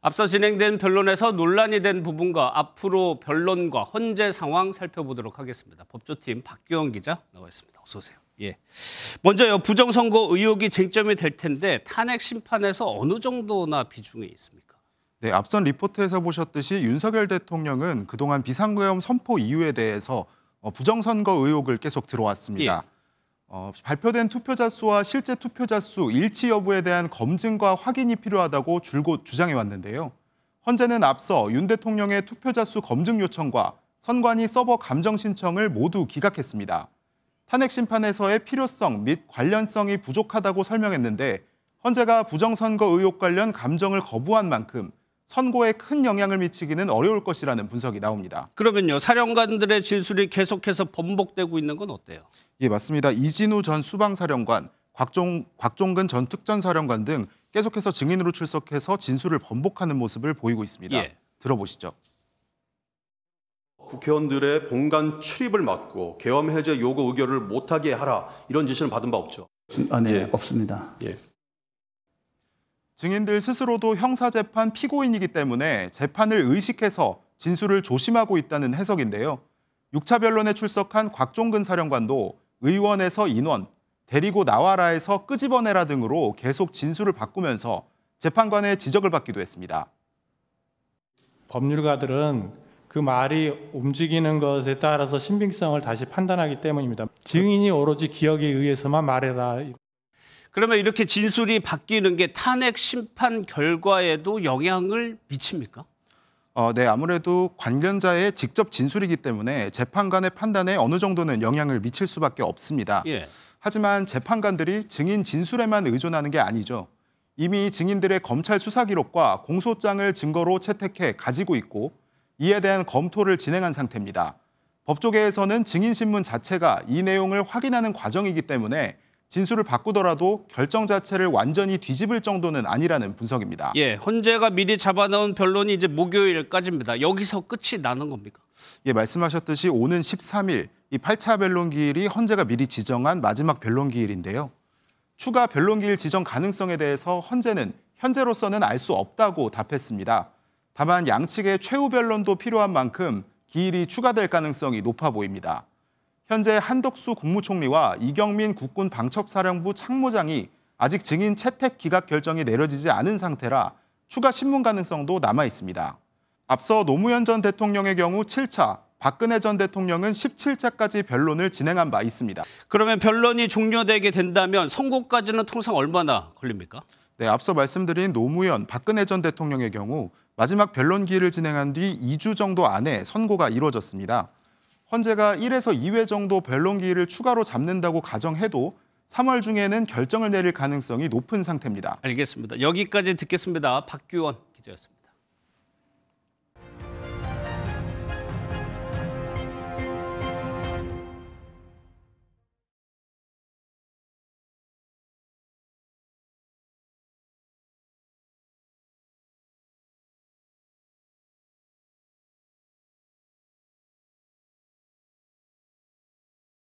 앞서 진행된 변론에서 논란이 된 부분과 앞으로 변론과 헌재 상황 살펴보도록 하겠습니다. 법조팀 박규원 기자 나와 있습니다. 어서 오세요. 예. 먼저요, 부정선거 의혹이 쟁점이 될 텐데 탄핵 심판에서 어느 정도나 비중이 있습니까? 네, 앞선 리포트에서 보셨듯이 윤석열 대통령은 그동안 비상계엄 선포 이유에 대해서 부정선거 의혹을 계속 들어왔습니다. 예. 발표된 투표자 수와 실제 투표자 수 일치 여부에 대한 검증과 확인이 필요하다고 줄곧 주장해 왔는데요. 헌재는 앞서 윤 대통령의 투표자 수 검증 요청과 선관위 서버 감정 신청을 모두 기각했습니다. 탄핵 심판에서의 필요성 및 관련성이 부족하다고 설명했는데 헌재가 부정선거 의혹 관련 감정을 거부한 만큼 선고에 큰 영향을 미치기는 어려울 것이라는 분석이 나옵니다. 그러면요, 사령관들의 진술이 계속해서 번복되고 있는 건 어때요? 예, 맞습니다. 이진우 전 수방사령관, 곽종근 전 특전사령관 등 계속해서 증인으로 출석해서 진술을 번복하는 모습을 보이고 있습니다. 예. 들어보시죠. 국회의원들의 본관 출입을 막고 계엄 해제 요구 의결을 못하게 하라, 이런 지시는 받은 바 없죠? 네, 예. 없습니다. 예. 증인들 스스로도 형사재판 피고인이기 때문에 재판을 의식해서 진술을 조심하고 있다는 해석인데요. 6차 변론에 출석한 곽종근 사령관도 의원에서 인원, 데리고 나와라에서 끄집어내라 등으로 계속 진술을 바꾸면서 재판관의 지적을 받기도 했습니다. 법률가들은 그 말이 움직이는 것에 따라서 신빙성을 다시 판단하기 때문입니다. 증인이 오로지 기억에 의해서만 말해라. 그러면 이렇게 진술이 바뀌는 게 탄핵 심판 결과에도 영향을 미칩니까? 네, 아무래도 관련자의 직접 진술이기 때문에 재판관의 판단에 어느 정도는 영향을 미칠 수밖에 없습니다. 예. 하지만 재판관들이 증인 진술에만 의존하는 게 아니죠. 이미 증인들의 검찰 수사 기록과 공소장을 증거로 채택해 가지고 있고 이에 대한 검토를 진행한 상태입니다. 법조계에서는 증인 신문 자체가 이 내용을 확인하는 과정이기 때문에 진술을 바꾸더라도 결정 자체를 완전히 뒤집을 정도는 아니라는 분석입니다. 예, 헌재가 미리 잡아놓은 변론이 이제 목요일까지입니다. 여기서 끝이 나는 겁니까? 예, 말씀하셨듯이 오는 13일 이 8차 변론 기일이 헌재가 미리 지정한 마지막 변론 기일인데요. 추가 변론 기일 지정 가능성에 대해서 헌재는 현재로서는 알 수 없다고 답했습니다. 다만 양측의 최후 변론도 필요한 만큼 기일이 추가될 가능성이 높아 보입니다. 현재 한덕수 국무총리와 이경민 국군 방첩사령부 참모장이 아직 증인 채택 기각 결정이 내려지지 않은 상태라 추가 신문 가능성도 남아 있습니다. 앞서 노무현 전 대통령의 경우 7차, 박근혜 전 대통령은 17차까지 변론을 진행한 바 있습니다. 그러면 변론이 종료되게 된다면 선고까지는 통상 얼마나 걸립니까? 네, 앞서 말씀드린 노무현, 박근혜 전 대통령의 경우 마지막 변론 기일을 진행한 뒤 2주 정도 안에 선고가 이루어졌습니다. 헌재가 1에서 2회 정도 변론 기일을 추가로 잡는다고 가정해도 3월 중에는 결정을 내릴 가능성이 높은 상태입니다. 알겠습니다. 여기까지 듣겠습니다. 박규원 기자였습니다.